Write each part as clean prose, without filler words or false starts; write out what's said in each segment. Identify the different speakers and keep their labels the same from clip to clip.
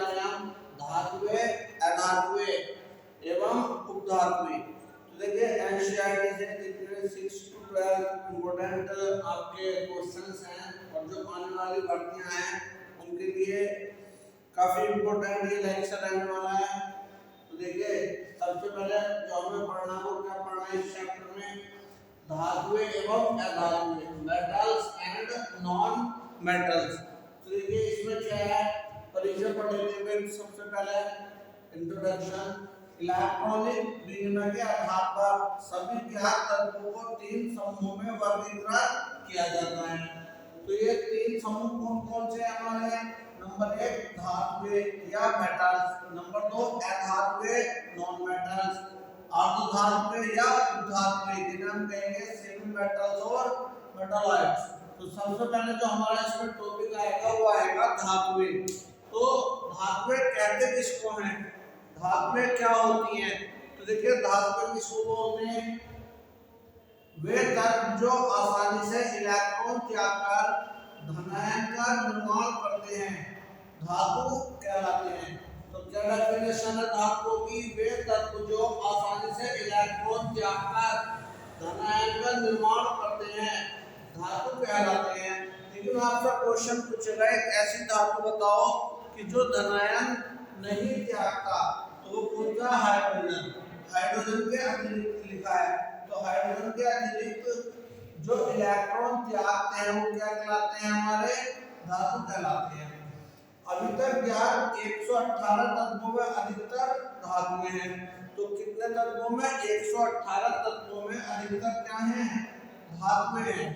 Speaker 1: प्राणायाम धातुए, अधातुए एवं उपधातुए। तो देखिए एनसीईआरटी से कितने 6 to 12 इम्पोर्टेंट आपके क्वेश्चंस हैं और जो आने वाली भर्तियां हैं उनके लिए काफी इम्पोर्टेंट ये लेक्चर रहने वाला है। तो देखिए सबसे पहले जो हमें पढ़ना है वो क्या पढ़ना है इस चैप्टर में, धातुएं एवं अधातुएं, मेटल्स एंड नॉन मेटल्स। तो देखिए इसमें क्या है, परिचय पढ़ लेते हैं। सबसे पहले इंट्रोडक्शन। इलेक्ट्रॉनिक विनिमय के आधार पर सभी ज्ञात तत्वों को 3 समूहों में वर्गीकृत किया जाता है। तो ये 3 समूह कौन कौन से हैं हमारे? नंबर 1 धातुएं या मेटल्स, नंबर 2 अधातुएं नॉन मेटल्स, अर्धधातुएं या उपधातुएं जिन्हें हम कहेंगे सेमी मेटल्स और मेटालॉइड्स। तो सबसे पहले जो हमारा इसमें टॉपिक आएगा वो आएगा धातुएं। तो धातुएं कहते किसको हैं, धातुएं क्या होती हैं? तो देखिए धातुएं किसको बोलते हैं? वे तत्व जो आसानी से इलेक्ट्रॉन त्याग कर धनायन का निर्माण करते हैं धातु कहलाते हैं। तो क्या डेफिनेशन है धातु की? वे तत्व जो आसानी से इलेक्ट्रॉन त्याग कर धनायन का निर्माण करते हैं धातु कहलाते हैं। लेकिन आपका क्वेश्चन पूछेगा एक ऐसी धातु बताओ कि जो धनायन नहीं त्यागता, तो वो कौन सा? हाइड्रोजन। हाइड्रोजन के अतिरिक्त लिखा है, तो हाइड्रोजन के अतिरिक्त जो इलेक्ट्रॉन त्यागते हैं वो क्या कहलाते हैं? हमारे धातु कहलाते हैं। अभी तक ज्ञात 118 तत्वों में अधिकतर धातुएं हैं। तो कितने तत्वों में? 118 तत्वों में अधिकतर क्या हैं? धातुएं हैं।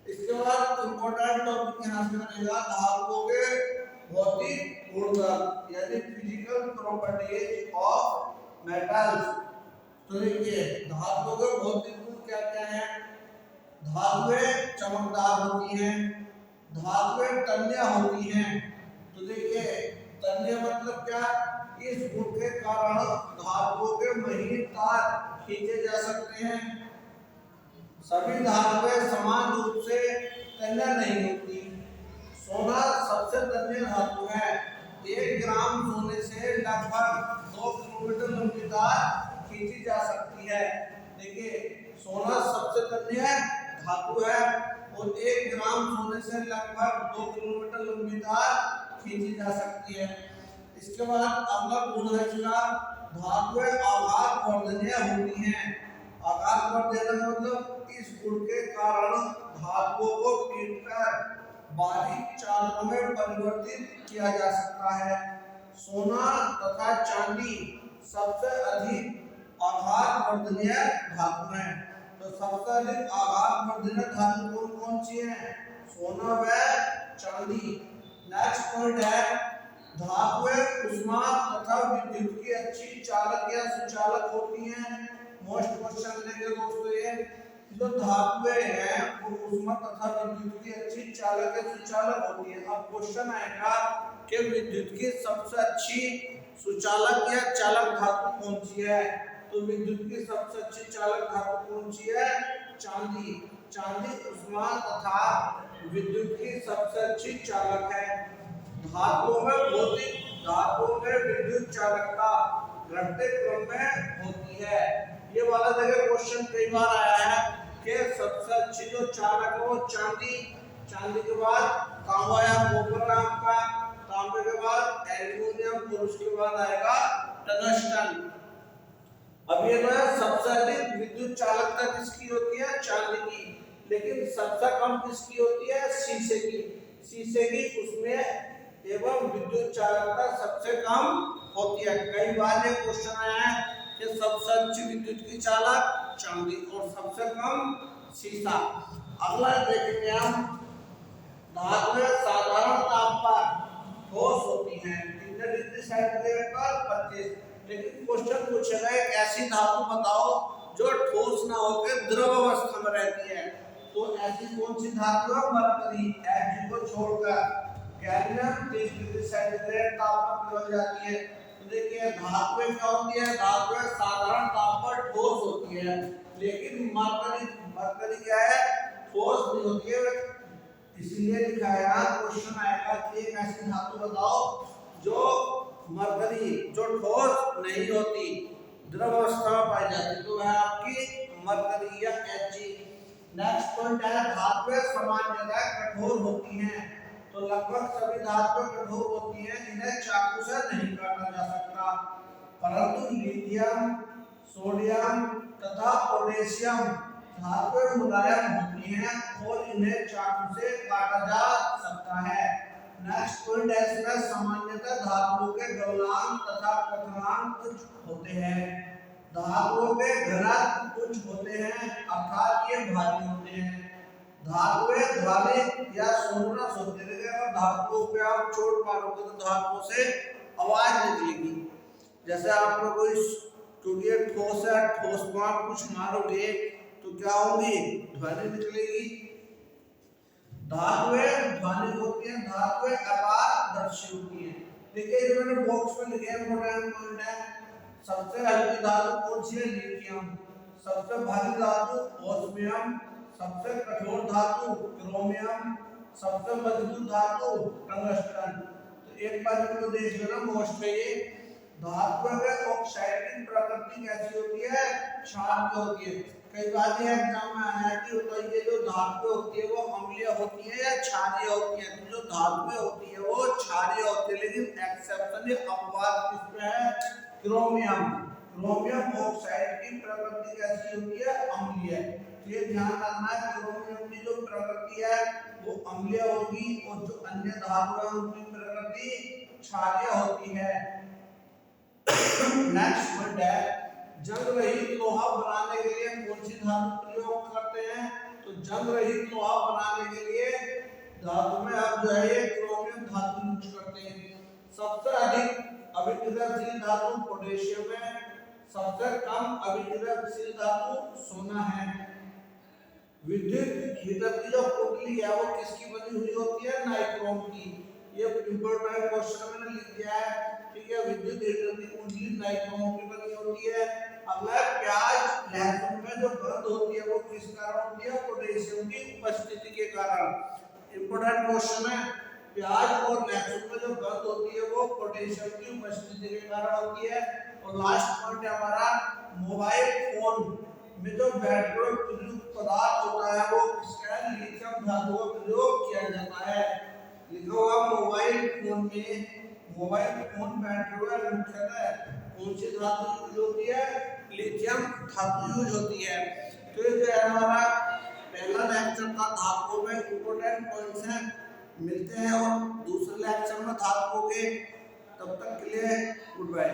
Speaker 1: इसके बाद इंपॉर्टेंट टॉपिक यहाँ से बनेगा धातुओं के भौतिक गुणधर्म यानी फिजिकल प्रॉपर्टीज ऑफ मेटल्स। तो देखिए धातुओं के भौतिक गुण क्या क्या हैं? धातुएं चमकदार होती हैं, धातुएं तन्य होती हैं। तो देखिए तन्य मतलब क्या? इस गुण के कारण धातुओं के महीन तार खींचे जा सकते हैं। सभी धातुएं समान रूप से तन्य नहीं होती। सोना सबसे तन्य धातु है। 1 ग्राम सोने से लगभग 2 किलोमीटर लंबी तार खींची जा सकती है। देखिए सोना सबसे तन्य धातु है और 1 ग्राम सोने से लगभग 2 किलोमीटर लंबी तार खींची जा सकती है। इसके बाद अगला गुण है इसका, धातुएं आघात वर्धनीय होती हैं। आघात वर्धनीय मतलब इस गुण के कारण धातुओं को पीटकर बारीक चालकों में परिवर्तित किया जा सकता है। सोना तथा चांदी सबसे अधिक आघात वर्धनीय धातु हैं। तो सबसे अधिक आघात वर्धनीय धातु कौन कौन सी है? सोना व चांदी। नेक्स्ट पॉइंट है धातुएं ऊष्मा तथा विद्युत की अच्छी चालक या सुचालक होती हैं। मोस्ट क्वेश्चन लेंगे दोस्तों ये, जो धातुएं हैं वो ऊष्मा तथा विद्युत की अच्छी चालक या सुचालक होती है। अब क्वेश्चन आएगा कि विद्युत की सबसे अच्छी सुचालक या चालक धातु कौन सी है? तो विद्युत की सबसे अच्छी चालक धातु कौन सी है? चांदी। चांदी ऊष्मा तथा विद्युत की सबसे अच्छी चालक है। धातुओं में भौतिक धातुओं में विद्युत चालकता घटते क्रम में होती है। ये वाला देखिए क्वेश्चन कई बार आया है कि सबसे अच्छी जो चालक है वो चांदी, चांदी के बाद तांबा या कॉपर नाम का, तांबे के बाद एल्युमिनियम और उसके बाद आएगा टंगस्टन। अब ये जो है सबसे अधिक विद्युत चालकता किसकी होती है? चांदी की। लेकिन सबसे कम किसकी होती है? शीशे की। शीशे की उसमें एवं विद्युत चालकता सबसे कम होती है। कई बार ये क्वेश्चन आया है कि सबसे अच्छी विद्युत की चालक चांदी और सबसे कम शीशा। अगला देखेंगे हम, धातुएं साधारण ताप पर ठोस होती हैं। कितने डिग्री सेंटीग्रेड पर? 25। लेकिन क्वेश्चन पूछेगा एक ऐसी धातु बताओ जो ठोस ना होकर द्रव अवस्था में रहती है। तो ऐसी कौन सी धातु है? मरकरी। Ag को छोड़कर गैलियम 30 डिग्री सेंटीग्रेड तापमान पर पिघल जाती है। तो देखिए धातुएं क्या होती है? धातुएं साधारण ताप पर ठोस होती है, लेकिन मरकरी क्या है? ठोस नहीं होती है। इसलिए लिखा है क्वेश्चन आएगा कि एक ऐसी धातु बताओ जो नदी जो ठोस नहीं होती, द्रव अवस्था में पाई जाती, तो वह आपकी मरकरी या Ag। नेक्स्ट पॉइंट है धातुएं सामान्यतः कठोर होती हैं। तो लगभग सभी धातुएं कठोर होती हैं, इन्हें चाकू से नहीं काटा जा सकता, परंतु लिथियम, सोडियम तथा पोटेशियम धातुएं मुलायम होती हैं और इन्हें चाकू से काटा जा सकता है। नेक्स्ट पॉइंट है इसमें सामान्यतः धातुओं के गलनांक तथा क्वथनांक उच्च होते हैं। धातुओं के घनत्व उच्च होते हैं, अर्थात ये भारी होते हैं। धातुएं ध्वनिक या सोनरस होते हैं, और धातुओं पे आप चोट मारोगे तो धातुओं से आवाज निकलेगी। जैसे आप लोग कोई, क्योंकि ये ठोस है, ठोस को आप कुछ मारोगे तो क्या होगी, ध्वनि निकलेगी। धातुएं ध्वनिक होती हैं, धातुएं अपारदर्शी होती हैं। देखिए जो मैंने बॉक्स में लिखे हैं इंपॉर्टेंट पॉइंट है। सबसे हल्की धातु कौन सी है, लिथियम। सबसे भारी धातु ओस्मियम। सबसे कठोर धातु क्रोमियम। सबसे मजबूत धातु टंगस्टन। तो एक बार इनको देख लेना, मोस्ट है ये। धातुओं में ऑक्साइड की प्रकृति कैसी होती है, क्षारीय होती है। कई बार ये एग्जाम में आया कि ये जो धातुएं होती है वो अम्लीय होती है या क्षारीय होती है। तो जो धातुएं होती है वो क्षारीय होती है, लेकिन एक्सेप्शन या अपवाद किसमें है, क्रोमियम। क्रोमियम ऑक्साइड की प्रकृति कैसी होती है, अम्लीय। ये ध्यान रखना है, क्रोमियम की जो प्रकृति है वो अम्लीय होगी और जो अन्य धातुएं हैं उनकी प्रकृति क्षारीय होती है। नेक्स्ट पॉइंट है जंग रहित लोहा बनाने के लिए कौन सी धातु प्रयोग करते हैं। तो जंग रहित लोहा बनाने के लिए धातु में आप जो है ये क्रोमियम धातु यूज करते हैं। सबसे अधिक अभिक्रियाशील धातु पोटेशियम है। सबसे कम अभिक्रियाशील धातु सोना है। विद्युत हीटर की जो पुतली है वो किसकी बनी हुई होती है, नाइक्रोम की। ये इंपॉर्टेंट क्वेश्चन मैंने लिख दिया है, ठीक है। विद्युत हीटर की कुंडली नाइक्रोम की बनी होती है। अगला प्याज लहसुन में जो गंध होती है वो किस कारण होती है, पोटेशियम की उपस्थिति के कारण। इंपॉर्टेंट क्वेश्चन है, प्याज और लहसुन में जो गंध होती है वो पोटेशियम की उपस्थिति के कारण होती है। और लास्ट पॉइंट है हमारा, मोबाइल फोन में जो बैटरी प्रयुक्त पदार्थ होता है वो किसका है, लिथियम धातु का प्रयोग किया जाता है। लिखा हुआ मोबाइल फोन में, मोबाइल फोन बैटरी में मुख्यतः कौन सी धातु यूज होती है, लिथियम धातु यूज होती है। तो ये जो है हमारा पहला लेक्चर था धातुओं में इंपॉर्टेंट पॉइंट्स हैं। मिलते हैं और दूसरे लेक्चर में धातुओं के, तब तक के लिए गुड बाय।